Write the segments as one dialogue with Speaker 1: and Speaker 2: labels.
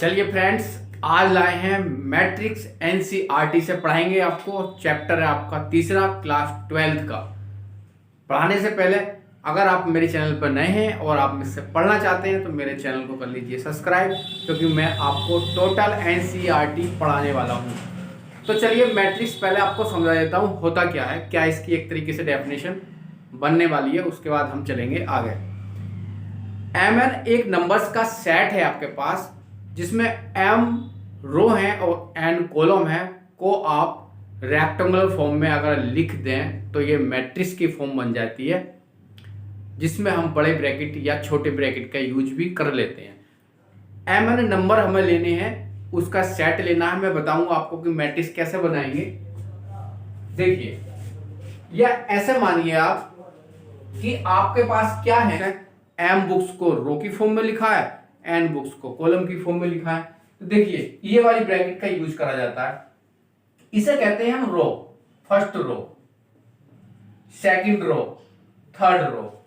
Speaker 1: चलिए फ्रेंड्स, आज लाए हैं मैट्रिक्स एनसीईआरटी से पढ़ाएंगे आपको। चैप्टर है आपका तीसरा, क्लास 12th का। पढ़ाने से पहले अगर आप मेरे चैनल पर नए हैं और आप मुझसे पढ़ना चाहते हैं तो मेरे चैनल को कर लीजिए सब्सक्राइब, क्योंकि मैं आपको टोटल एनसीईआरटी पढ़ाने वाला हूँ। तो चलिए मैट्रिक्स पहले आपको समझा देता हूँ होता क्या है, क्या इसकी एक तरीके से डेफिनेशन बनने वाली है, उसके बाद हम चलेंगे आगे। एम एन एक नंबर्स का सेट है आपके पास, जिसमें एम रो है और एन कॉलम है, को आप रेक्टेंगुलर फॉर्म में अगर लिख दें तो ये मैट्रिक्स की फॉर्म बन जाती है, जिसमें हम बड़े ब्रैकेट या छोटे ब्रैकेट का यूज भी कर लेते हैं। एम एन नंबर हमें लेने हैं, उसका सेट लेना है। मैं बताऊंगा आपको कि मैट्रिक्स कैसे बनाएंगे। देखिए, या ऐसे मानिए आप कि आपके पास क्या है, एम बुक्स को रो की फॉर्म में लिखा है, एन बुक्स को कॉलम की फॉर्म में लिखा है। तो देखिए, ये वाली ब्रैकेट का यूज करा जाता है। इसे कहते हैं हम row, first row, second row, third row,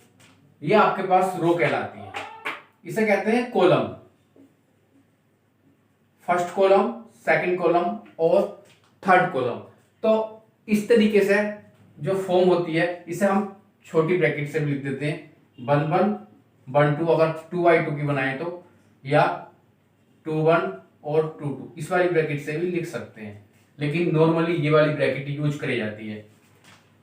Speaker 1: ये आपके पास रो कहलाती है। इसे कहते हैं column, first column, second column और थर्ड कॉलम। तो इस तरीके से जो फॉर्म होती है, इसे हम छोटी ब्रैकेट से भी लिख देते हैं, 1 1 1 2, अगर 2 by 2 की बनाए तो, या 2 1 और 2 2, इस वाली ब्रैकेट से भी लिख सकते हैं, लेकिन नॉर्मली ये वाली ब्रैकेट यूज करी जाती है।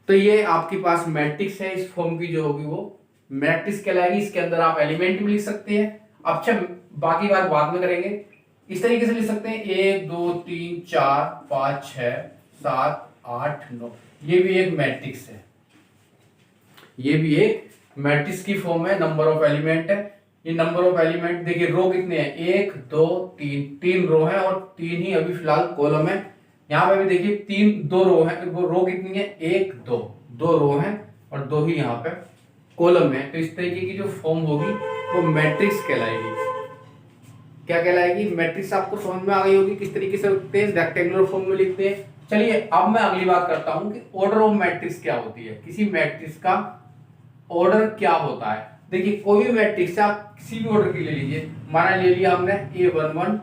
Speaker 1: तो ये आपके पास मैट्रिक्स है, इस फॉर्म की जो होगी वो मैट्रिक्स कहलाएगी। इसके अंदर आप एलिमेंट भी लिख सकते हैं। अच्छा, बाकी बात बाद में करेंगे। इस तरीके से लिख सकते हैं 1 2 3 4 5 6 7 8 9, ये भी एक मैट्रिक्स है, ये भी एक मैट्रिक्स की फॉर्म है, नंबर ऑफ एलिमेंट है। ये नंबर ऑफ एलिमेंट देखिए, रो कितने हैं, 1 2 3, 3 रो है और 3 ही अभी फिलहाल कॉलम है। यहाँ पे भी देखिए 2 रो है, वो रो कितनी है, 1 2, 2 रो है और 2 ही यहाँ पे कॉलम है। तो इस तरीके की जो फॉर्म होगी वो मैट्रिक्स कहलाएगी। क्या कहलाएगी, मैट्रिक्स। आपको समझ में आ गई होगी किस तरीके से लिखते हैं, रेक्टेंगुलर फॉर्म में लिखते हैं। चलिए अब मैं अगली बात करता हूं कि ऑर्डर ऑफ मैट्रिक्स क्या होती है, किसी मैट्रिक्स का ऑर्डर क्या होता है। देखिए, कोई भी मैट्रिक्स आप किसी भी ऑर्डर की ले लीजिए। माना ले लिया हमने A11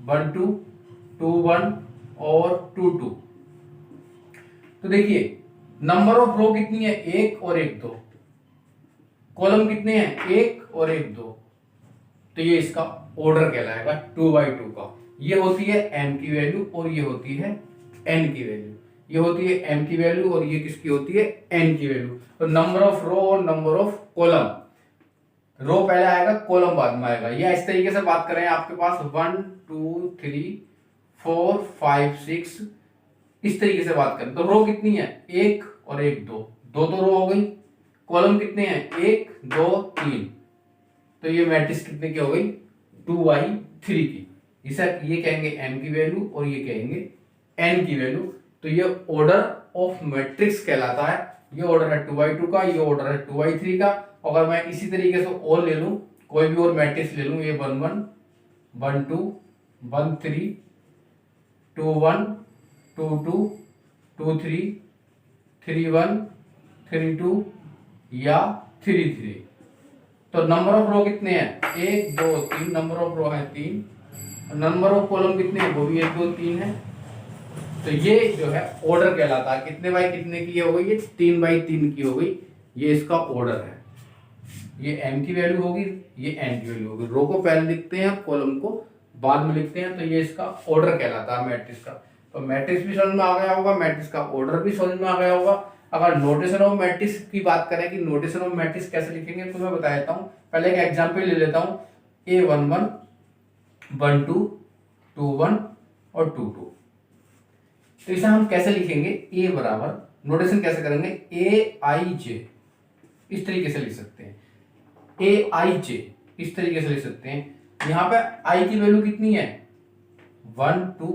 Speaker 1: 1 2 2 1 और 2 2। तो देखिए, नंबर ऑफ रो कितनी है, 1 और 1 2, कॉलम कितने हैं, 1 और 1 2। तो ये इसका ऑर्डर कहलाएगा 2 by 2 का। ये होती है m की वैल्यू और ये होती है n की वैल्यू। ये होती है m की वैल्यू और ये किसकी होती है, n की वैल्यू। तो नंबर ऑफ रो और नंबर ऑफ कॉलम, रो पहले आएगा कॉलम बाद में आएगा। या इस तरीके से बात करें, आपके पास 1 2 3 4 5 6, इस तरीके से बात करें तो रो कितनी है, 1 और 1 2, 2 तो रो हो गई। कॉलम कितने हैं, 1 2 3। तो ये मैट्रिक्स कितने की हो गई, 2 by 3 की। इसे ये कहेंगे m की वैल्यू और ये कहेंगे n की वैल्यू। तो ये ऑर्डर ऑफ मैट्रिक्स कहलाता है। ये ऑर्डर है 2 by 2 का, ये ऑर्डर है 2 by 3 का। अगर मैं इसी तरीके से और ले लूं, कोई भी और मैट्रिक्स ले लूं, ये 1 1 1 2 1 3 2 1 2 2 2 3 3 1 3 2 या 3 3। तो नंबर ऑफ रो कितने हैं, 1 2 3, नंबर ऑफ रो है 3। नंबर ऑफ कॉलम कितने हैं, वो भी 1 2 3 है। तो ये जो है ऑर्डर कहलाता है। कितने बाई कितने की हो गई, ये 3 by 3 की हो गई। ये इसका ऑर्डर है। ये m की वैल्यू होगी, ये n की वैल्यू होगी। रो को पहले लिखते हैं, कॉलम को बाद में लिखते हैं। तो ये इसका ऑर्डर कहलाता है मैट्रिक्स का। तो मैट्रिक्स भी समझ में आ गया होगा, मैट्रिक्स का ऑर्डर भी समझ में आ गया होगा। अगर नोटेशन ऑफ मैट्रिक्स की बात करें कि नोटेशन ऑफ मैट्रिक्स कैसे लिखेंगे, तो मैं बता देता हूँ। पहले एक एग्जांपल ले लेता हूँ, A11 1 2 2 1 और 2 2। तो इसे हम कैसे लिखेंगे, A बराबर, नोटेशन कैसे करेंगे, AIJ, इस तरीके से लिख सकते हैं। AIJ इस तरीके से लिख सकते हैं। यहाँ पे I की वैल्यू कितनी है, 1 2,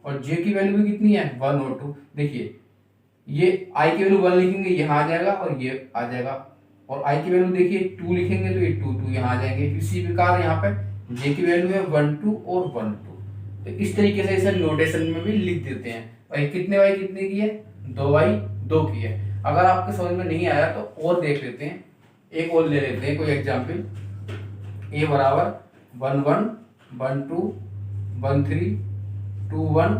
Speaker 1: और J की वैल्यू भी कितनी है, 1 और 2। देखिए, ये I की वैल्यू 1 लिखेंगे, यहाँ आ जाएगा और ये आ जाएगा। और I की वैल्यू देखिए 2 लिखेंगे तो ये 2 2 यहाँ आ जाएंगे। इसी प्रकार यहाँ पे J की वैल्यू है 1 2 और 1 2। तो इस तरीके से इसे नोटेशन में भी लिख देते हैं। और ये कितने बाई कितने की है, 2 by 2 की है। अगर आपके समझ में नहीं आया तो और देख लेते हैं, एक और ले लेते हैं कोई एग्जाम्पल। A बराबर 1 1 1 2 1 3 2 1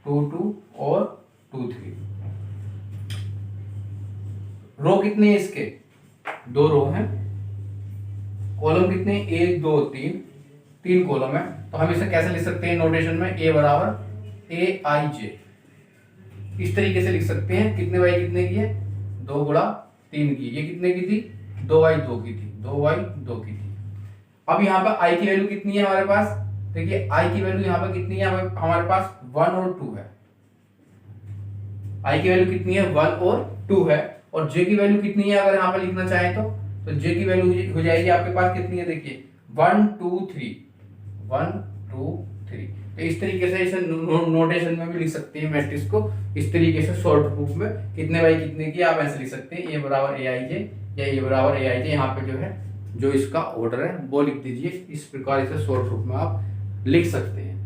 Speaker 1: 2 2 और 2 3। रो कितने हैं इसके? 2 रो हैं। कॉलम कितने? 1 2 3, 3 कॉलम है। तो हम इसे कैसे लिख सकते हैं नोटेशन में? ए बराबर ए आई जे, इस तरीके से लिख सकते हैं। कितने बाई कितने की है? 2 गुणा 3 की। ये कितने की थी? 2 बाई 2 की थी, 2 बाई 2 की थी। अब यहाँ पर आई की वैल्यू कितनी है हमारे पास? देखिए आई की वैल्यू यहाँ पर कितनी है हमारे पास? 1 और 2 है। आई की वैल्यू कितनी है? 1 और 2 है। और जे की वैल्यू कितनी है अगर यहाँ पर लिखना चाहे तो जे की वैल्यू हो जाएगी आपके पास कितनी है? देखिए 1 2 3, 1 2 3। तो इस तरीके से इसे नोटेशन में भी लिख सकते हैं मैट्रिक्स को, इस तरीके से शॉर्ट रूप में कितने बाई कितने की आप ऐसे लिख सकते हैं। ए बराबर ए आई जे या ए बराबर ए आई जे, यहाँ पे जो है जो इसका ऑर्डर है वो लिख दीजिए। इस प्रकार इसे शॉर्ट रूप में आप लिख सकते हैं।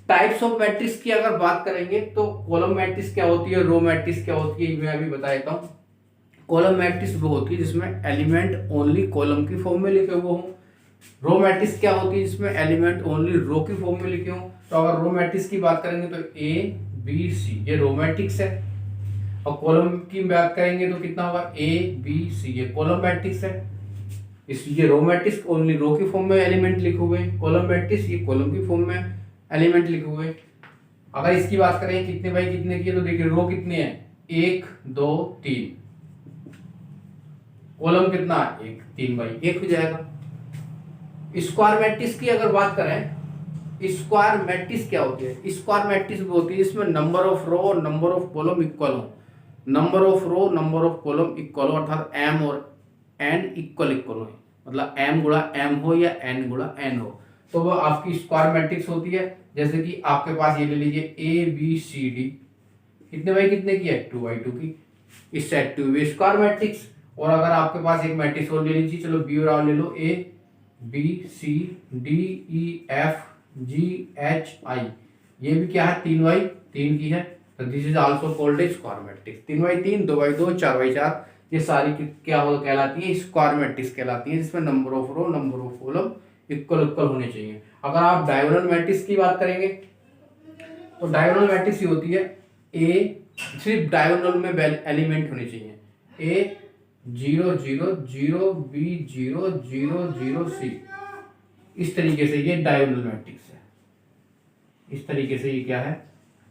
Speaker 1: टाइप्स ऑफ मैट्रिक्स की अगर बात करेंगे तो कॉलम मैट्रिक्स क्या होती है, रो मैट्रिक्स क्या होती है, मैं अभी बता देता हूँ। कॉलम मैट्रिक्स वो होती है जिसमें एलिमेंट ओनली कॉलम की फॉर्म में लिखे हुए हों। रो मैट्रिक्स क्या होती है जिसमें एलिमेंट ओनली रो की फॉर्म में लिखे हों। तो अगर रो मैट्रिक्स की बात करेंगे तो ए बी सी, ये रो मैट्रिक्स है। और कॉलम की बात करेंगे तो कितना होगा? ए बी सी, ये कॉलम मैट्रिक्स है। इसलिए रो मैट्रिक्स ओनली रो की फॉर्म में एलिमेंट लिखे हुए हैं, कॉलम मैट्रिक्स ये कॉलम की फॉर्म में एलिमेंट लिखे हुए हैं। अगर इसकी बात करें कितने बाई कितने की है तो देखिए रो कितने हैं? 1 2 3, कॉलम कितना? 1 3 बाई 1 हो जाएगा। स्क्वायर मैट्रिक्स की अगर बात करें, स्क्वायर मैट्रिक्स क्या होती है? स्क्वायर मैट्रिक्स वो होती है इसमें नंबर ऑफ रो और नंबर ऑफ कॉलम इक्वल हो। Number of row number of column equal हो, अर्थात एम और एन इक्वल हो, मतलब एम गुणा एम हो या एन गुणा एन हो, तो वो आपकी स्क्वायर मैट्रिक्स होती है। जैसे कि आपके पास ये ले लीजिए ए बी सी डी, कितने बाई कितने की है? 2 बाई 2 की। इससे 2 स्क्वायर मैट्रिक्स। और अगर आपके पास एक मैट्रिक्स और ले लीजिए, चलो बी और ले लो, A B C D E F G H I, ये भी क्या है? 3 बाई 3 की है। तो this is also called a square matrix. 3 by 3, 2 by 2, 4 by 4, ये सारी क्या हो कहलाती है? स्क्वायर मैट्रिक्स कहलाती है, जिसमें number of row number of column equal equal होने चाहिए। अगर आप डायगोनल मैट्रिक्स की बात करेंगे तो डायगोनल मैट्रिक्स ही होती है ए, सिर्फ डायगोनल में एलिमेंट होने चाहिए। ए 0 0 0 बी 0 0 0 सी, इस तरीके से ये डायगोनल मैट्रिक्स है। इस तरीके से ये क्या है?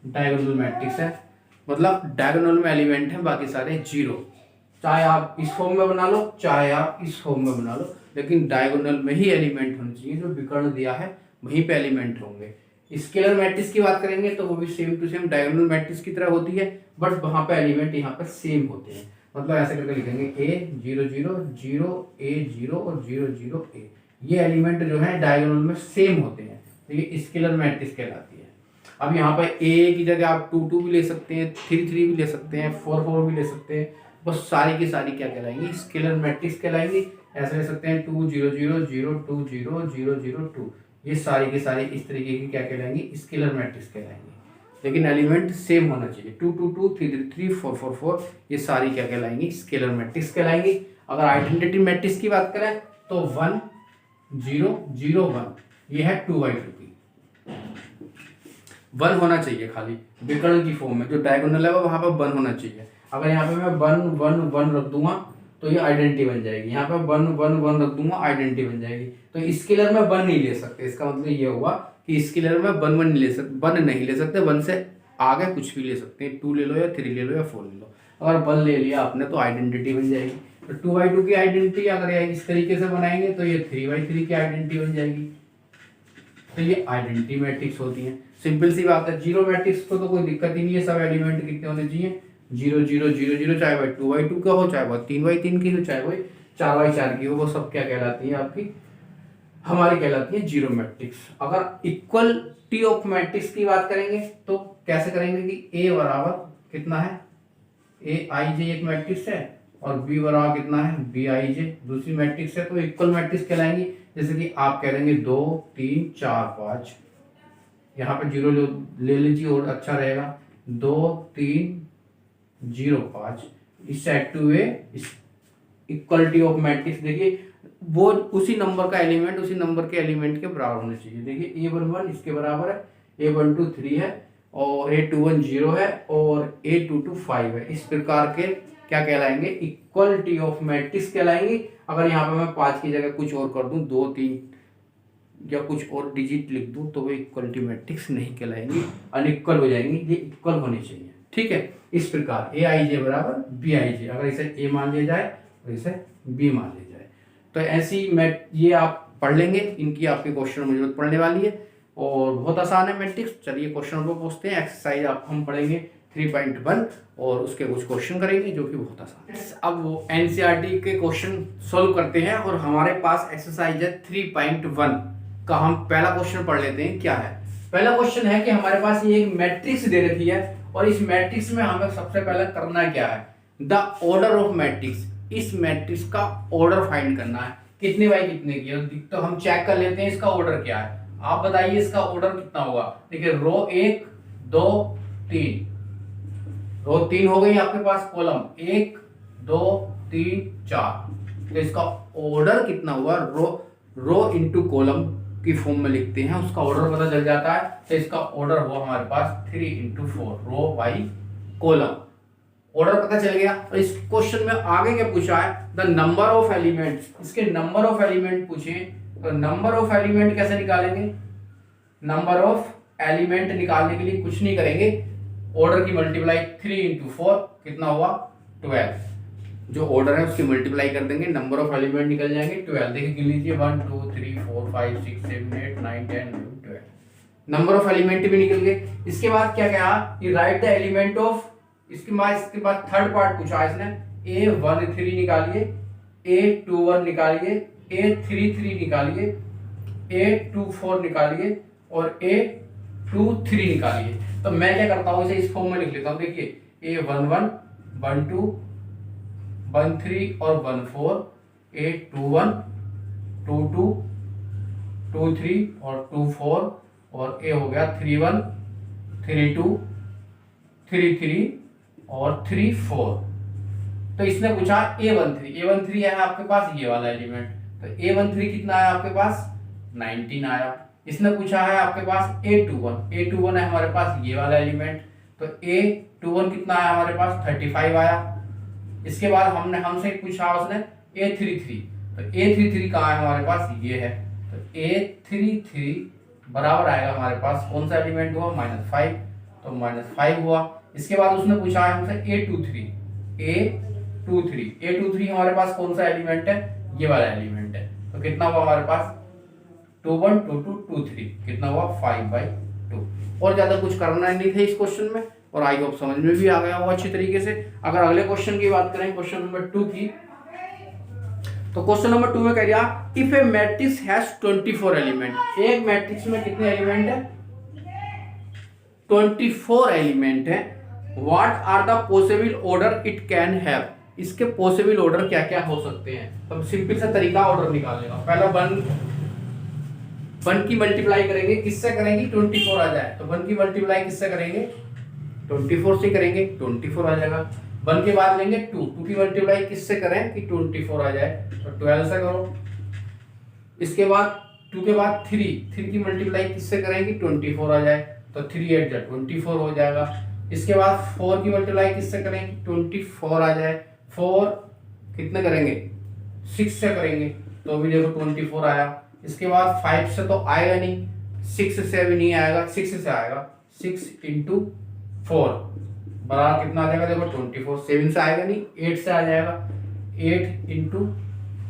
Speaker 1: डायगोनल मैट्रिक्स है। मतलब डायगोनल में एलिमेंट है, बाकी सारे जीरो। चाहे आप इस फॉर्म में बना लो चाहे आप इस फॉर्म में बना लो, लेकिन डायगोनल में ही एलिमेंट होने चाहिए। जो विकर्ण दिया है वहीं पे एलिमेंट होंगे। स्केलर मैट्रिक्स की बात करेंगे तो वो भी same to same diagonal matrix की तरह होती है, बट वहां पे एलिमेंट यहाँ पर सेम होते हैं। मतलब ऐसे करके लिखेंगे ए 0 0 0 ए 0 और 0 0 ए, ये एलिमेंट जो है डायगोनल में सेम होते हैं, तो ये स्केलर मैट्रिक्स कहलाती है। अब यहाँ पर ए की जगह आप 2 2 भी ले सकते हैं, 3 3 भी ले सकते हैं, 4 4 भी ले सकते हैं, बस सारी की सारी क्या कहलाएंगी? Scalar matrix कहलाएंगी। ऐसे ले सकते हैं 2 0 0 0 2 0 0 0 2, ये सारी की सारी इस तरीके की क्या कहलाएंगी? Scalar matrix कहलाएंगी। लेकिन एलिमेंट सेम होना चाहिए, 2 2 2 3 3 3 4 4 4, ये सारी क्या कहलाएंगी? Scalar matrix कहलाएंगी। अगर आइडेंटिटी मैट्रिक्स की बात करें तो 1 0 0 1, ये है 2 बाई 2 की। 1 होना चाहिए खाली विकर्ण की फॉर्म में, जो डायगोनल है वो वहां पर 1 होना चाहिए। अगर यहाँ पे मैं 1 1 1 रख दूंगा तो ये आइडेंटिटी बन जाएगी। यहाँ पे 1 1 1 रख दूंगा, आइडेंटिटी बन जाएगी। तो स्केलर में 1 नहीं ले सकते, इसका मतलब ये हुआ कि स्केलर में 1 1 नहीं ले सकते, 1 नहीं ले सकते, 1 से आगे कुछ भी ले सकते हैं, 2 ले लो या 3 ले लो या 4 ले लो। अगर 1 ले लिया आपने तो आइडेंटिटी बन जाएगी। तो 2 बाई 2 की आइडेंटिटी अगर इस तरीके से बनाएंगे तो ये 3 बाई 3 की आइडेंटिटी बन जाएगी। तो ये आइडेंटिटी मैट्रिक्स होती है। सिंपल सी बात है। जीरो मैट्रिक्स को तो कोई दिक्कत ही नहीं है, सब एलिमेंट कितने होने चाहिए? 0 0 0 0, चाहे वह 2 बाई 2 का हो, चाहे वह 3 बाई 3 की हो, चाहे वह 4 बाई 4 की हो, वो सब क्या कहलाती है? आपकी हमारी कहलाती है जीरो मैट्रिक्स। अगर इक्वलिटी ऑफ मैट्रिक्स की बात करेंगे तो कैसे करेंगे कि ए बराबर कितना है? ए आई जे एक मैट्रिक्स है और बी बराबर कितना है? बी आई जे दूसरी मैट्रिक्स है, तो इक्वल मैट्रिक्स कहलाएंगी। जैसे कि आप कह देंगे 2 3 4 5, यहाँ पे 0 ले लीजिए और अच्छा रहेगा। 2 3 0 5, is said to a equality of matrix. देखिए वो उसी नंबर का एलिमेंट उसी नंबर के एलिमेंट के बराबर होने चाहिए। देखिए A11 इसके बराबर है, A12 3 है और A21 0 है और A22 5 है। इस प्रकार के क्या कहलाएंगे, इक्वलिटी ऑफ मैट्रिक्स कहलाएंगे। अगर यहाँ पे मैं 5 की जगह कुछ और कर दूं, 2 3 या कुछ और डिजिट लिख दूं, तो वो इक्वलिटी मैट्रिक्स नहीं कहलाएंगी, अनइक्वल हो जाएंगी। ये इक्वल होनी चाहिए, ठीक है। इस प्रकार Aij बराबर Bij, अगर इसे A मान लिया जाए और इसे B मान लिया जाए, तो ऐसी मैट ये आप पढ़ लेंगे। इनकी आपके क्वेश्चन में जरूरत पड़ने वाली है और बहुत आसान है मैट्रिक्स। चलिए क्वेश्चन को पूछते हैं। एक्सरसाइज आप हम पढ़ेंगे 3.1 और उसके कुछ क्वेश्चन करेंगे जो कि बहुत आसान है। अब वो एनसीईआरटी के क्वेश्चन सोल्व करते हैं और हमारे पास एक्सरसाइज है 3.1 का। हम पहला क्वेश्चन पढ़ लेते हैं। क्या है पहला क्वेश्चन? है कि हमारे पास ये एक मैट्रिक्स दे रखी है और इस मैट्रिक्स में हमें सबसे पहले करना क्या है, द ऑर्डर ऑफ मैट्रिक्स। इस मैट्रिक्स का ऑर्डर फाइंड करना है, कितने बाई कितने की। तो हम चेक कर लेते हैं इसका ऑर्डर क्या है। आप बताइए इसका ऑर्डर कितना होगा। देखिए रो 1 2 3, रो 3 हो गई आपके पास, कॉलम 1 2 3 4। तो इसका ऑर्डर कितना हुआ, रो इंटू कॉलम की फॉर्म में लिखते हैं, उसका ऑर्डर पता चल जाता है। तो इसका ऑर्डर हुआ हमारे पास 3 into 4, row by column. Order पता चल गया। और इस क्वेश्चन में आगे क्या पूछा है, द नंबर ऑफ एलिमेंट्स। इसके नंबर ऑफ एलिमेंट पूछे, तो नंबर ऑफ एलिमेंट कैसे निकालेंगे। नंबर ऑफ एलिमेंट निकालने के लिए कुछ नहीं करेंगे, ऑर्डर की मल्टीप्लाई 3 इंटू 4 कितना हुआ 12। जो ऑर्डर है उसकी मल्टीप्लाई कर देंगे, नंबर ऑफ एलिमेंट निकल जाएंगे 12। देखिए गिन लीजिए 1 2 3 4 5 6 7 8 9 10 11 12। नंबर ऑफ एलिमेंट भी निकल गए। इसके बाद क्या कहा कि राइट द एलिमेंट ऑफ। इसके बाद थर्ड पार्ट पूछा इसने, A13 निकालिए, A21 निकालिए, A33 निकालिए, A24 निकालिए और A23 निकालिए। तो मैं क्या करता हूं, इसे इस फॉर्म में लिख लेता हूं। देखिए A11 12 13 और 14, A21 22 23 और 24 और A हो गया 31 32 33 और 34। तो इसने पूछा A13 है आपके पास ये वाला एलिमेंट, तो A13 कितना है आपके पास 19 आया। इसने पूछा है आपके पास A21 है हमारे पास ये वाला एलिमेंट, तो A21 कितना है हमारे पास 35 आया। इसके बाद हमसे पूछा उसने A33, तो A33 कहाँ है हमारे पास ये है, तो A33 बराबर आएगा हमारे पास कौन सा एलिमेंट हुआ -5, तो -5 हुआ। इसके बाद उसने पूछा है हमसे A23 हमारे पास कौन सा एलिमेंट है, ये वाला एलिमेंट है। तो कितना हुआ हमारे पास 21 22 23, कितना हुआ 5/2। और ज्यादा कुछ करना नहीं था इस क्वेश्चन में और आई होप समझ में भी आ गया होगा अच्छी तरीके से। अगर अगले क्वेश्चन की बात करें, क्वेश्चन नंबर 2 की, तो क्वेश्चन नंबर 2 में कह दिया if a matrix has 24 element. एक मैट्रिक्स में कितने एलिमेंट है 24 एलिमेंट है। What are the possible order it can have. इसके पॉसिबल ऑर्डर क्या क्या हो सकते हैं। तो सिंपल सा तरीका ऑर्डर निकालने का, पहला 1 की मल्टीप्लाई करेंगे, किससे करेंगे 24 आ जाए, तो 1 की मल्टीप्लाई किससे करेंगे 24 से करेंगे, 24 आ जाएगा। 1 के बाद लेंगे 2 की मल्टीप्लाई किससे करें कि 24 आ जाए, तो 12 से करो। इसके बाद 2 के बाद 3 की मल्टीप्लाई किससे करें कि 24 आ जाए, तो 3 8 जा 24 हो जाएगा। इसके बाद 4 की मल्टीप्लाई किससे करें कि 24 आ जाए, 4 कितने करेंगे 6 से करेंगे, तो भी देखो 24 आया। इसके बाद 5 से तो आएगा नहीं, 6 से भी नहीं आएगा, 6 से आएगा, 6 इंटू 4 बराबर कितना आ जाएगा देखो 24। 7 से आएगा नहीं, 8 से आ जाएगा, 8 इंटू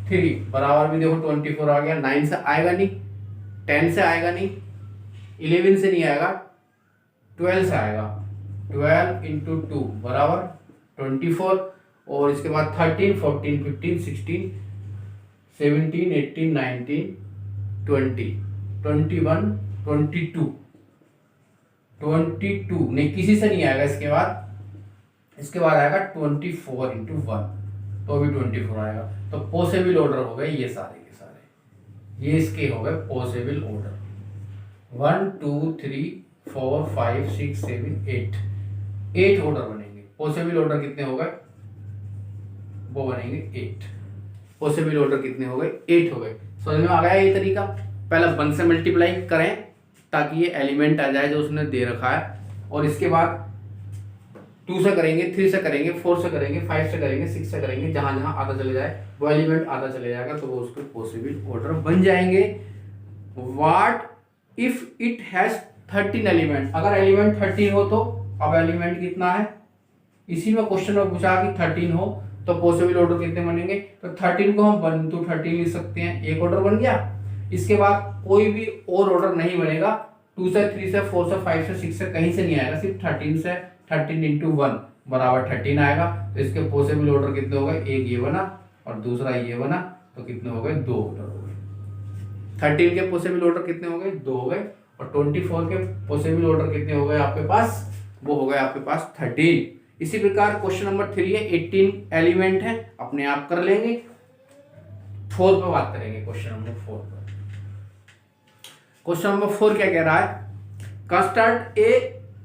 Speaker 1: 3 बराबर भी देखो 24 आ गया। 9 से आएगा नहीं, 10 से आएगा नहीं, 11 से नहीं आएगा, 12 से आएगा, 12 इंटू 2 बराबर 24। और इसके बाद 13 14 15 16 17 18 19 20 21 22 नहीं किसी से नहीं आएगा। इसके बाद आएगा 24 इंटू 1, तो भी 24 आएगा। तो पॉसिबल ऑर्डर हो गए ये सारे के सारे, ये इसके हो गए पॉसिबल ऑर्डर 1 2 3 4 5 6 7 8 ऑर्डर बनेंगे। पॉसिबल ऑर्डर कितने हो गए, वो बनेंगे 8। पॉसिबल ऑर्डर कितने हो गए, 8 हो गए। समझ में आ गया ये तरीका। पहले 1 से मल्टीप्लाई करें ताकि ये एलिमेंट आ जाए जो उसने दे रखा है, और इसके बाद 2 से करेंगे, 3 से करेंगे, 4 से करेंगे, 5 से करेंगे, 6 से करेंगे, जहां जहां आधा चले जाए वो एलिमेंट आधा चले जाएगा तो वो उसके पॉसिबल ऑर्डर बन जाएंगे। What if it has 13 element, अगर एलिमेंट 13 हो तो अब एलिमेंट कितना है, इसी में क्वेश्चन में पूछा कि 13 हो तो पॉसिबल ऑर्डर कितने बनेंगे, तो 13 को हम 1 to 13 लिख सकते हैं, एक ऑर्डर बन गया। इसके बाद कोई भी और ऑर्डर नहीं बनेगा, 2 से 3 से 4 से 5 से 6 से कहीं से नहीं आएगा, सिर्फ 13 से 13 इंटू 1 बराबर 13 आएगा। तो इसके पॉसिबल ऑर्डर कितने हो गए, एक ये बना और दूसरा ये बना, तो कितने हो गए, 2 ऑर्डर हो गए। 13 के पॉसिबल ऑर्डर कितने हो गए, 2 हो गए, और 24 के पॉसिबल ऑर्डर कितने हो गए आपके पास, वो हो गए आपके पास 13। इसी प्रकार क्वेश्चन नंबर 3 है, 18 एलिमेंट है, अपने आप कर लेंगे। 4 पे बात करेंगे, क्वेश्चन नंबर 4 पर। क्वेश्चन नंबर 4 क्या कह रहा है, कंस्ट्रक्ट ए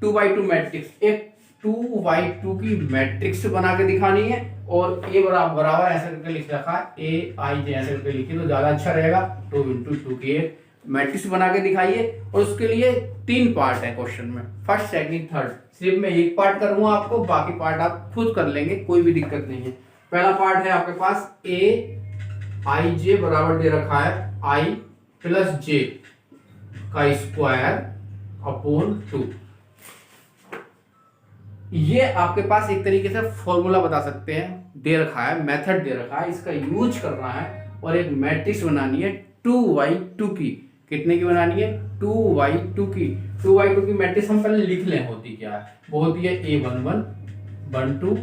Speaker 1: 2x2 मैट्रिक्स, एक 2x2 की मैट्रिक्स बना के दिखानी है, और ए बराबर ऐसे करके लिख रखा है, ए आई जे ऐसे करके लिखिए तो ज्यादा अच्छा रहेगा। 2 into 2 की एक मैट्रिक्स बना के दिखाइए, और उसके लिए 3 पार्ट है क्वेश्चन में, फर्स्ट, सेकंड, थर्ड। सिर्फ मैं एक पार्ट करूंगा आपको, बाकी पार्ट आप खुद कर लेंगे, कोई भी दिक्कत नहीं है। पहला पार्ट है आपके पास ए आई जे बराबर दे रखा है आई प्लस जे का स्क्वायर अपॉन 2। ये आपके पास एक तरीके से फॉर्मूला बता सकते हैं, दे रखा है, मेथड दे रखा है, इसका यूज करना है और एक मैट्रिक्स बनानी है 2x2 की। कितने की बनानी है, 2x2 की। 2x2 की मैट्रिक्स हम पहले लिख लें, होती क्या है, वो होती है A11, 12,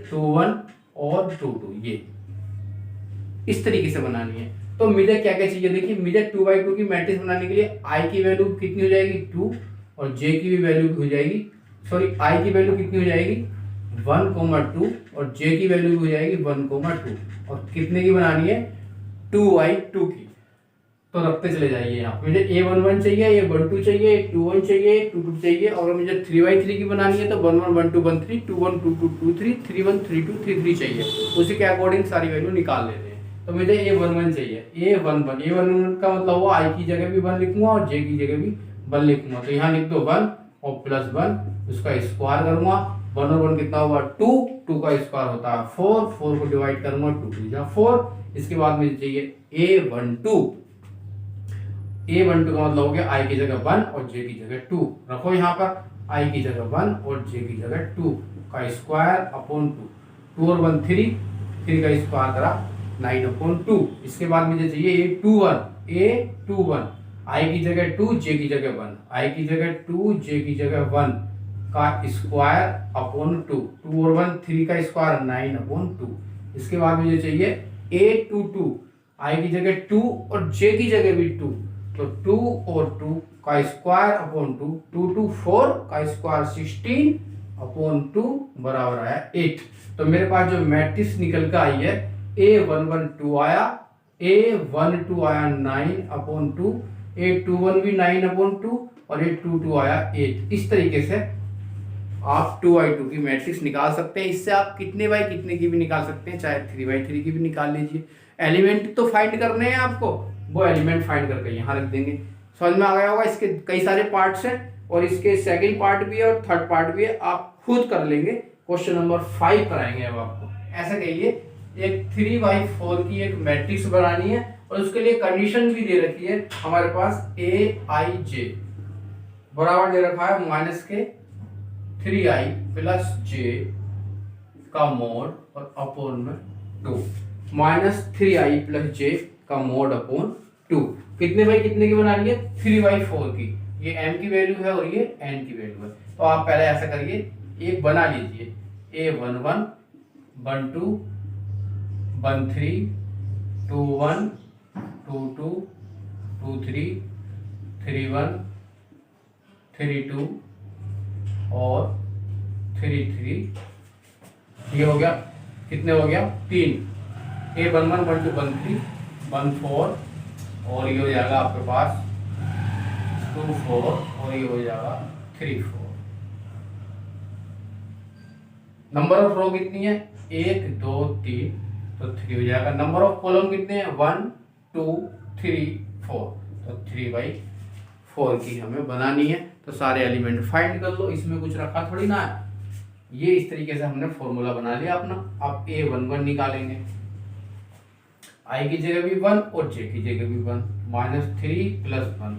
Speaker 1: 21 और 22, ये इस तरीके से बनानी है। तो मुझे क्या क्या चाहिए, देखिए मुझे 2x2 की मैट्रिक्स बनाने के लिए i की वैल्यू कितनी हो जाएगी, 2, और j की भी वैल्यू हो जाएगी, सॉरी i की वैल्यू कितनी हो जाएगी, 1,2, और j की वैल्यू हो जाएगी 1,2, और कितने की बनानी है, 2x2 की। तो रखते चले जाइए यहाँ, मुझे A11 चाहिए, A12 चाहिए, A21 चाहिए, A22 चाहिए, और मुझे 3x3 की बनानी है तो 11, 12, 13, 21, 22, 23, 31, 32, 33 चाहिए। उसी के अकॉर्डिंग सारी वैल्यू निकाल लेते हैं। तो मुझे A11 चाहिए, A11 का मतलब वो i की जगह भी 1 लिखूंगा और j की जगह भी 1 लिखूंगा। तो यहाँ लिख दो 1 और प्लस 1, उसका स्क्वायर करूंगा, 1 और 1 कितना हुआ, 2, 2 का स्क्वायर होता है 4, 4 को डिवाइड करूंगा, 2 2 जा 4। इसके बाद मुझे चाहिए A12 का मतलब हो गया i की जगह 1 और j की जगह 2, रखो यहाँ पर i की जगह 1 और j की जगह 2 का स्क्वायर अपॉन 2, 2 और 1 3, 3 का स्क्वायर करा 9 अपॉन 2। इसके बाद मुझे चाहिए A21 i की जगह 2, j की जगह 1, i की जगह 2, j की जगह 1 का स्क्वायर अपॉन 2, 2 और 1 3 का स्क्वायर 9 अपॉन 2। इसके बाद मुझे चाहिए A22 i की जगह 2 और j की जगह भी 2, तो 2 और 2 का स्क्वायर अपॉन 2, 2 2 4 का स्क्वायर 16 अपॉन 2 बराबर आया 8। तो मेरे पास जो मैट्रिक्स निकल कर आई है, A11 आया, A12 आया 9 अपॉन 2, A21 भी 9 अपॉन 2 और A22 आया 8। इस तरीके से आप 2x2 की मैट्रिक्स निकाल सकते हैं। इससे आप कितने बाई कितने की भी निकाल सकते हैं, चाहे 3x3 की भी निकाल लीजिए। एलिमेंट तो फाइंड करने हैं आपको, वो एलिमेंट फाइंड करके यहाँ रख देंगे। समझ में आ गया होगा। इसके कई सारे पार्ट्स हैं और इसके सेकंड पार्ट भी है और थर्ड पार्ट भी है, आप खुद कर लेंगे। क्वेश्चन नंबर 5 कराएंगे अब आपको। ऐसा कहिए, एक 3x4 की एक मैट्रिक्स बनानी है और उसके लिए कंडीशन भी दे रखी है हमारे पास, Aij बराबर दे रखा है माइनस के 3i प्लस j का मोड और अपॉन में 2, माइनस 3i प्लस j का मोड अपॉन 2। कितने बाई कितने की बनानी है, 3x4 की। ये m की वैल्यू है और ये n की वैल्यू है। तो आप पहले ऐसा करिए, एक बना लीजिए, A11 12 13 21 22 23 31 32 और 33। ये हो गया, कितने हो गया, 3। A11 12 13 14 और ये हो जाएगा आपके पास 24 और ये हो जाएगा 34। नंबर ऑफ रो कितनी है, 1 2 3 तो 3 हो जाएगा। नंबर ऑफ कॉलम कितने हैं 1 2 3 4, तो 3/4 की हमें बनानी है। तो सारे एलिमेंट फाइंड कर लो, इसमें कुछ रखा थोड़ी ना है। ये इस तरीके से हमने फॉर्मूला बना लिया अपना। अब A11 निकालेंगे, I की जगह भी 1 और J की जगह भी 1, -3 + 1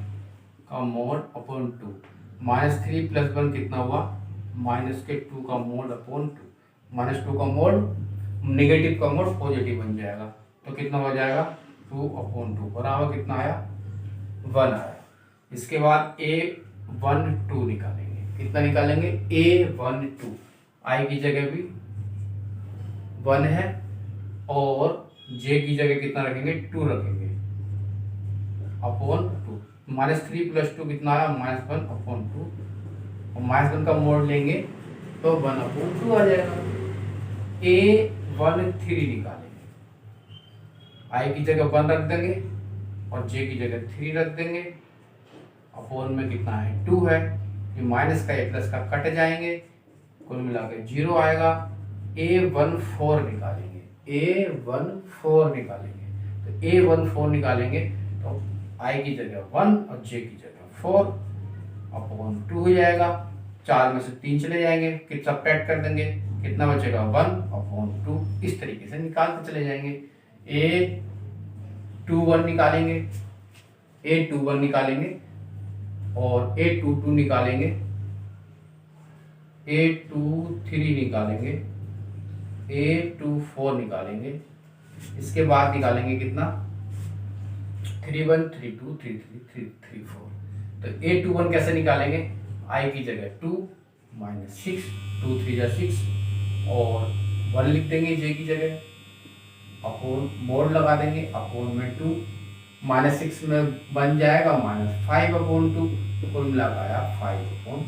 Speaker 1: का मोड अपॉन 2, -3 + 1 कितना हुआ -2 का मोड अपॉन 2, -2 का मोड नेगेटिव का मोड पॉजिटिव बन जाएगा, तो कितना हो जाएगा 2/2 बराबर कितना आया 1 आया। इसके बाद A12 निकालेंगे, कितना निकालेंगे A12, I की जगह भी 1 है और J की जगह कितना रखेंगे 2 रखेंगे अपॉन 2, -3 + 2 कितना आया -1/2, और -1 का मोड लेंगे तो 1/2 आ जाएगा। A13 निकालेंगे, I की जगह 1 रख देंगे और J की जगह 3 रख देंगे, अपॉन में कितना है 2 है, ये माइनस का या प्लस का कट जाएंगे, कुल मिला के 0 आएगा। A14 निकालेंगे, A14 निकालेंगे, तो A14 निकालेंगे तो I की जगह 1 और J की जगह 4/2 हो जाएगा। 4 में से 3 चले जाएंगे, कितना सब्ट्रैक्ट कर देंगे, कितना बचेगा 1/2, इस तरीके से निकालते चले जाएंगे। A21 निकालेंगे, A21 निकालेंगे और A22 निकालेंगे, A23 निकालेंगे, A24 निकालेंगे, इसके बाद निकालेंगे कितना 31 32 33 34, तो A21 कैसे निकालेंगे, I की जगह 2 -6, 2 3 जा 6 और 1 लिख देंगे J की जगह, अपॉन मोड लगा देंगे, अपॉन में 2, -6 में बन जाएगा -5/2, कुल मिला के आया 5/2।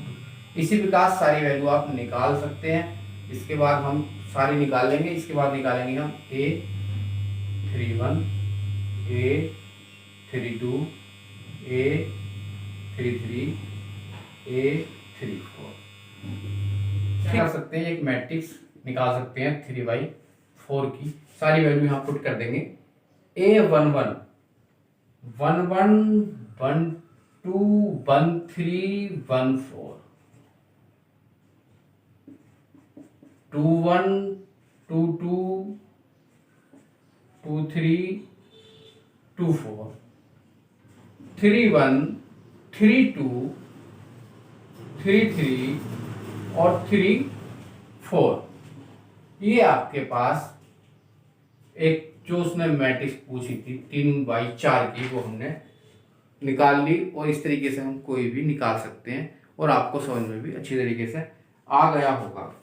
Speaker 1: इसी प्रकार सारी वैल्यू आप निकाल सकते हैं। इसके बाद हम सारी निकाल लेंगे, इसके बाद निकालेंगे हम A31 A32 A33 A34 कर सकते हैं, एक मैट्रिक्स निकाल सकते हैं 3/4 की। सारी वैल्यू यहाँ पुट कर देंगे। A11 11 12 13 14 21 22 23 24 31 32 33 और 34। ये आपके पास एक जो उसने मैट्रिक्स पूछी थी 3/4 की, वो हमने निकाल ली और इस तरीके से हम कोई भी निकाल सकते हैं और आपको समझ में भी अच्छी तरीके से आ गया होगा।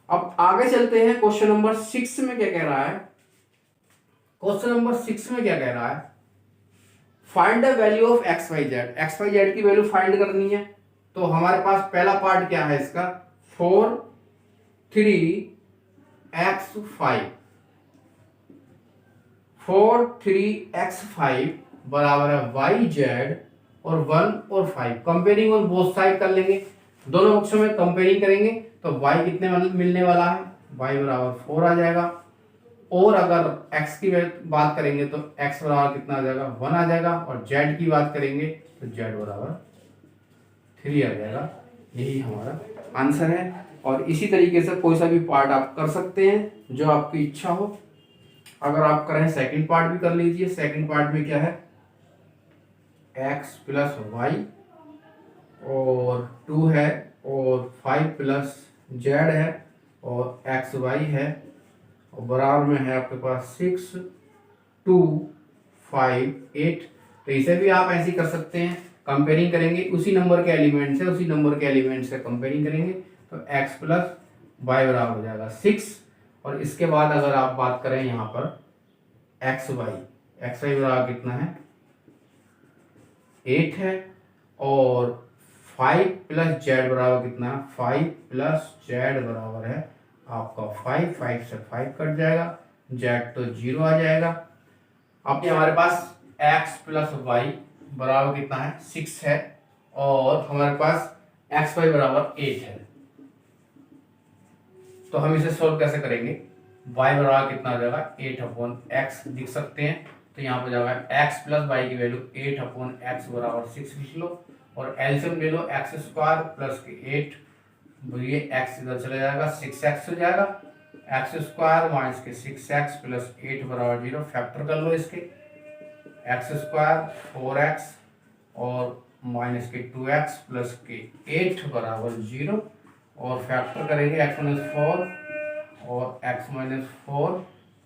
Speaker 1: अब आगे चलते हैं, क्वेश्चन नंबर 6 में क्या कह रहा है। क्वेश्चन नंबर 6 में क्या कह रहा है, find the value of X Y Z. X Y Z की वैल्यू फाइंड करनी है, तो हमारे पास पहला पार्ट क्या है इसका 4 3x5 4 3x5 बराबर है वाई जेड और 1 और 5। कंपेयरिंग और बोथ साइड कर लेंगे, दोनों पक्षों में कंपेयरिंग करेंगे तो y कितने मिलने वाला है, y बराबर 4 आ जाएगा। और अगर x की बात करेंगे तो x बराबर कितना आ जाएगा 1 आ जाएगा, और z की बात करेंगे तो z बराबर 3 आ जाएगा। यही हमारा आंसर है। और इसी तरीके से कोई सा भी पार्ट आप कर सकते हैं जो आपकी इच्छा हो। अगर आप करें सेकंड पार्ट भी कर लीजिए। सेकंड पार्ट में क्या है x प्लस वाई और 2 है और 5 प्लस जेड है और एक्स वाई है और बराबर में है आपके पास 6 2 5 8। तो इसे भी आप ऐसे कर सकते हैं, कंपेयरिंग करेंगे उसी नंबर के एलिमेंट से कंपेयरिंग करेंगे तो x प्लस वाई बराबर हो जाएगा 6। और इसके बाद अगर आप बात करें यहाँ पर एक्स वाई बराबर कितना है 8 है और 5 प्लस जेड बराबर कितना है 5 प्लस जेड बराबर है आपका 5 से 5 कट जाएगा, जेड तो 0 आ जाएगा। अब हमारे पास x प्लस वाई बराबर कितना है 6 है और हमारे पास एक्स वाई बराबर 8 है। तो हम इसे सॉल्व कैसे करेंगे, y बराबर कितना हो जाएगा 8/x लिख सकते हैं। तो यहाँ पर जाएगा x प्लस वाई की वैल्यू 8/x बराबर 6 लिख लो, और एलसीएम ले लो x स्क्वायर प्लस के 8, ये x इधर चला जाएगा 6x हो जाएगा, x स्क्वायर माइनस के 6x प्लस 8 बराबर 0, फैक्टर कर लो इसके, x स्क्वायर 4x और माइनस के 2x प्लस के 8 बराबर 0, और फैक्टर करेंगे x माइनस 4 और x माइनस 4,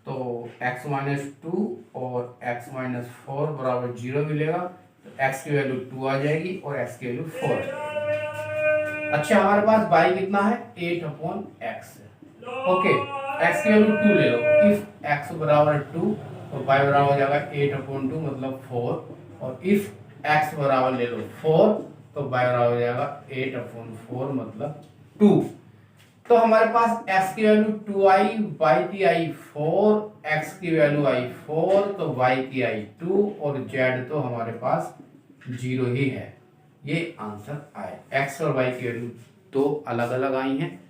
Speaker 1: तो x माइनस 2 और x माइनस 4 बराबर 0 मिलेगा, तो x की वैल्यू 2 आ जाएगी और x की वैल्यू 4 है। अच्छा हमारे पास y कितना है 8/x है। ओके, x की वैल्यू 2 ले लो, इफ x बराबर 2 तो y बराबर हो जाएगा 8/2 मतलब 4, और इफ x बराबर ले लो 4 तो y बराबर हो जाएगा 8/4 मतलब 2। तो हमारे पास x की वैल्यू 2i, y की आई 4, x की वैल्यू आई 4, तो y की आई 2, और z तो हमारे पास 0 ही है। ये आंसर आए। x और y की वैल्यू दो अलग अलग आई हैं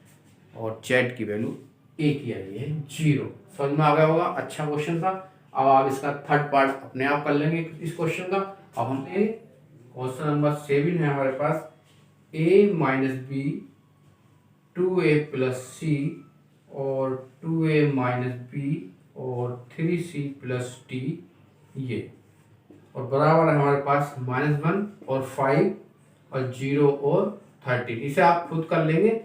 Speaker 1: और z की वैल्यू एक ही आई है 0। समझ में आ गया होगा, अच्छा क्वेश्चन था। अब आप इसका थर्ड पार्ट अपने आप कर लेंगे इस क्वेश्चन का। अब हम क्वेश्चन नंबर 7 है हमारे पास, a minus B 2a plus C और 2a माइनस बी और 3c प्लस डी, ये और बराबर है हमारे पास -1 और 5 और 0 और 13। इसे आप खुद कर लेंगे,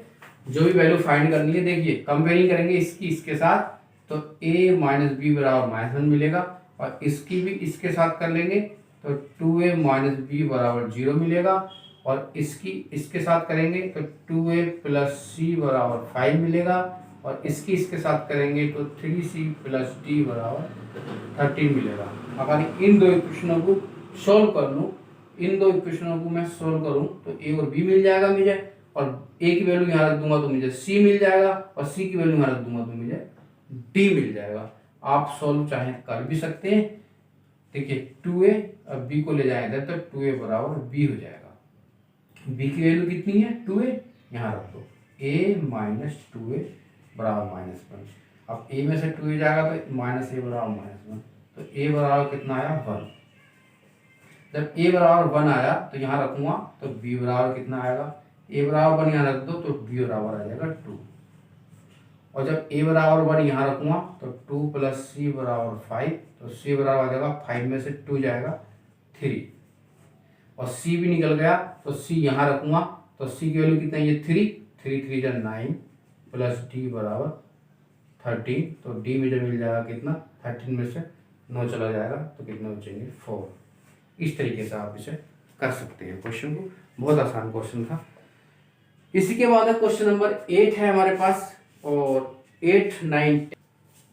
Speaker 1: जो भी वैल्यू फाइंड करनी है। देखिए कंपेयरिंग करेंगे इसकी इसके साथ, तो a माइनस बी बराबर -1 मिलेगा, और इसकी भी इसके साथ कर लेंगे तो 2a माइनस बी बराबर 0 मिलेगा, और इसकी इसके साथ करेंगे तो 2a प्लस सी बराबर 5 मिलेगा, और इसकी इसके साथ करेंगे तो 3c प्लस डी बराबर 13 मिलेगा। अगर इन दो इक्वेशनों को सोल्व कर लूँ, इन दो इक्वेशनों को मैं सोल्व करूँ तो a और b मिल जाएगा मुझे, और a की वैल्यू यहाँ रख दूंगा तो मुझे c मिल जाएगा, और c की वैल्यू यहाँ रख दूंगा तो मुझे d मिल जाएगा। आप सोल्व चाहे कर भी सकते हैं। देखिए 2a और b को ले जाएंगे तो 2a बराबर b हो जाएगा। b की वैल्यू कितनी है 2a, यहाँ रख दो a माइनस 2a बराबर -1। अब a में से 2a जाएगा तो माइनस a बराबर -1, तो a बराबर कितना आया 1। जब a बराबर 1 आया तो यहाँ रखूंगा तो b बराबर कितना आएगा, a बराबर 1 यहाँ रख दो तो b बराबर आ जाएगा 2, और जब a बराबर 1 यहाँ रखूंगा तो 2 प्लस c बराबर 5, तो c बराबर आ जाएगा 5 में से 2 जाएगा 3, और c भी निकल गया तो c यहाँ रखूंगा तो c की वैल्यू कितना है ये 3 3 जा 9 प्लस d बराबर 13, तो d में जो मिल जाएगा कितना 13 में से 9 चला जाएगा तो कितने बचेंगे 4। इस तरीके से आप इसे कर सकते हैं क्वेश्चन को, बहुत आसान क्वेश्चन था। इसी के बाद क्वेश्चन नंबर 8 है हमारे पास, और 8 9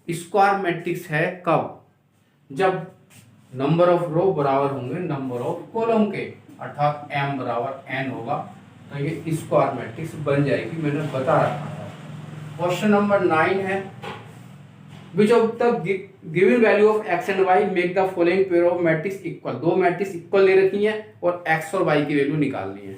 Speaker 1: स्क्वायर मैट्रिक्स है कब, जब नंबर ऑफ रो बराबर होंगे नंबर ऑफ कॉलम के, अर्थात m बराबर n होगा तो ये स्क्वायर मैट्रिक्स बन जाएगी, मैंने बता रखा है। क्वेश्चन नंबर 9 है, which of the given value of x and y make the following pair of matrix equal. दो मैट्रिक्स इक्वल ले रखी हैं और x और y की वैल्यू निकालनी है।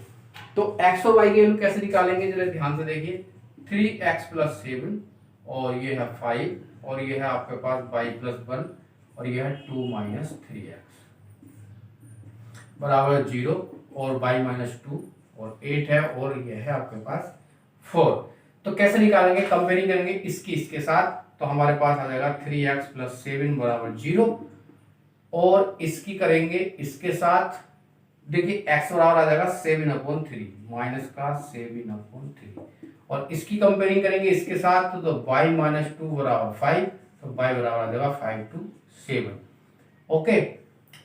Speaker 1: तो x और y की वैल्यू कैसे निकालेंगे जरा ध्यान से देखिए, 3x प्लस 7 और ये है 5 और ये है आपके पास y प्लस 1 और यह है 2 माइनस 3x बराबर 0 और y माइनस 2 और 8 है और यह है आपके पास 4। तो कैसे निकालेंगे, कंपेयरिंग करेंगे इसकी इसके साथ, तो हमारे पास आ जाएगा 3x प्लस 7 बराबर 0, और इसकी करेंगे इसके साथ, देखिए x बराबर आ जाएगा 7/3 माइनस का 7/3, और इसकी कंपेयरिंग करेंगे इसके साथ तो y माइनस 2 बराबर 5, तो y बराबर आ जाएगा 5 to 7। ओके,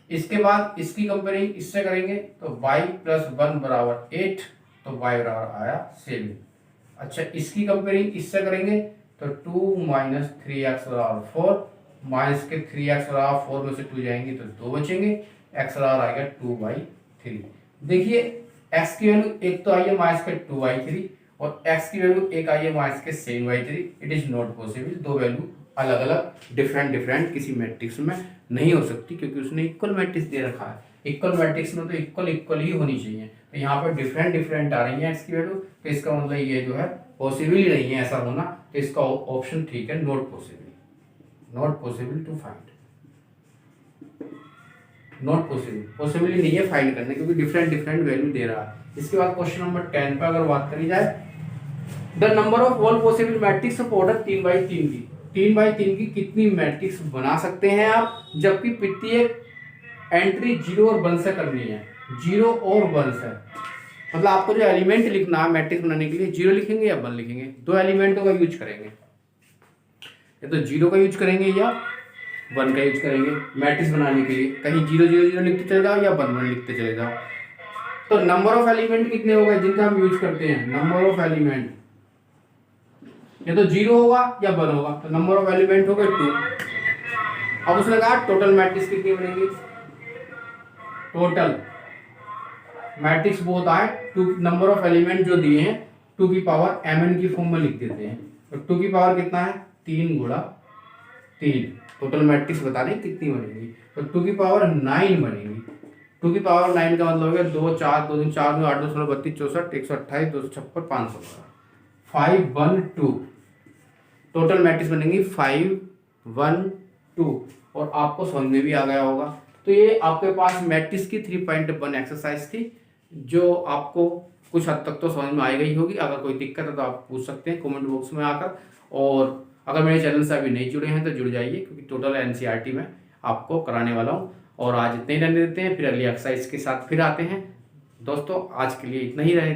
Speaker 1: इसके बाद इसकी कंपेयरिंग इससे करेंगे तो y प्लस 1 बराबर 8, तो y बराबर आया 7। अच्छा, इसकी कंपेयरिंग इससे करेंगे तो 2 माइनस 3x बराबर 4, माइनस के 3x बराबर 4 में से 2 जाएंगे तो 2 बचेंगे, x बराबर आएगा 2/3। देखिए x की वैल्यू एक तो आई है माइनस के 2/3 और x की वैल्यू एक आई है माइनस के 7/3। इट इज नॉट पॉसिबल, दो वैल्यू अलग अलग डिफरेंट किसी मैट्रिक्स में नहीं हो सकती, क्योंकि उसने इक्वल मैट्रिक्स दे रखा है। इक्वल मैट्रिक्स में तो इक्वल ही होनी चाहिए, तो यहाँ पर डिफरेंट आ रही है x की वैल्यू, तो इसका मतलब ये जो है पॉसिबल ही नहीं है ऐसा होना, तो इसका ऑप्शन ठीक है, not possible. Not possible to find, not possible, possible ही नहीं है फाइंड करने, क्योंकि डिफरेंट वैल्यू दे रहा है। इसके बाद क्वेश्चन नंबर 10 पर अगर बात करी जाए, the number of all possible matrix of order 3/3 की, 3/3 की कितनी मैट्रिक्स बना सकते हैं आप, जबकि प्रत्येक एंट्री 0 और 1 से करनी है, 0 और 1 से। मतलब आपको जो एलिमेंट लिखना है मैट्रिक्स बनाने के लिए 0 लिखेंगे या 1 लिखेंगे, दो एलिमेंटों का यूज करेंगे, या तो 0 का यूज करेंगे या 1 का यूज करेंगे मैट्रिक्स बनाने के लिए। कहीं 0 0 0 लिखते चले जाओ या 1 1 लिखते चले जाओ। तो नंबर ऑफ एलिमेंट कितने हो गए जिनका हम यूज करते हैं, नंबर ऑफ एलिमेंट या तो 0 होगा या 1 होगा, तो नंबर ऑफ एलिमेंट हो गए 2। अब उसने कहा टोटल मैट्रिक्स कितनी बनेगी, टोटल मैट्रिक्स वो होता है 2, नंबर ऑफ एलिमेंट जो दिए हैं 2 की पावर mn की फॉर्म में लिख देते हैं। तो 2 की पावर कितना है, 3 गुणा 3, टोटल मैट्रिक्स बता दें कितनी बनेगी, तो 2 की पावर 9 बनेगी। 2 की पावर 9 का मतलब हो गया 2 4 2 4 8 2 16 32 64 128 256 500 512, टोटल मैट्रिक्स बनेंगी 512। और आपको समझ में भी आ गया होगा। तो ये आपके पास मैट्रिक्स की 3.1 एक्सरसाइज थी, जो आपको कुछ हद तक तो समझ में आई गई होगी। अगर कोई दिक्कत है तो आप पूछ सकते हैं कमेंट बॉक्स में आकर, और अगर मेरे चैनल से अभी नहीं जुड़े हैं तो जुड़ जाइए, क्योंकि टोटल एनसीईआरटी में आपको कराने वाला हूँ। और आज इतने ही रहने देते हैं, फिर अगली एक्सरसाइज के साथ फिर आते हैं। दोस्तों आज के लिए इतना ही रहे।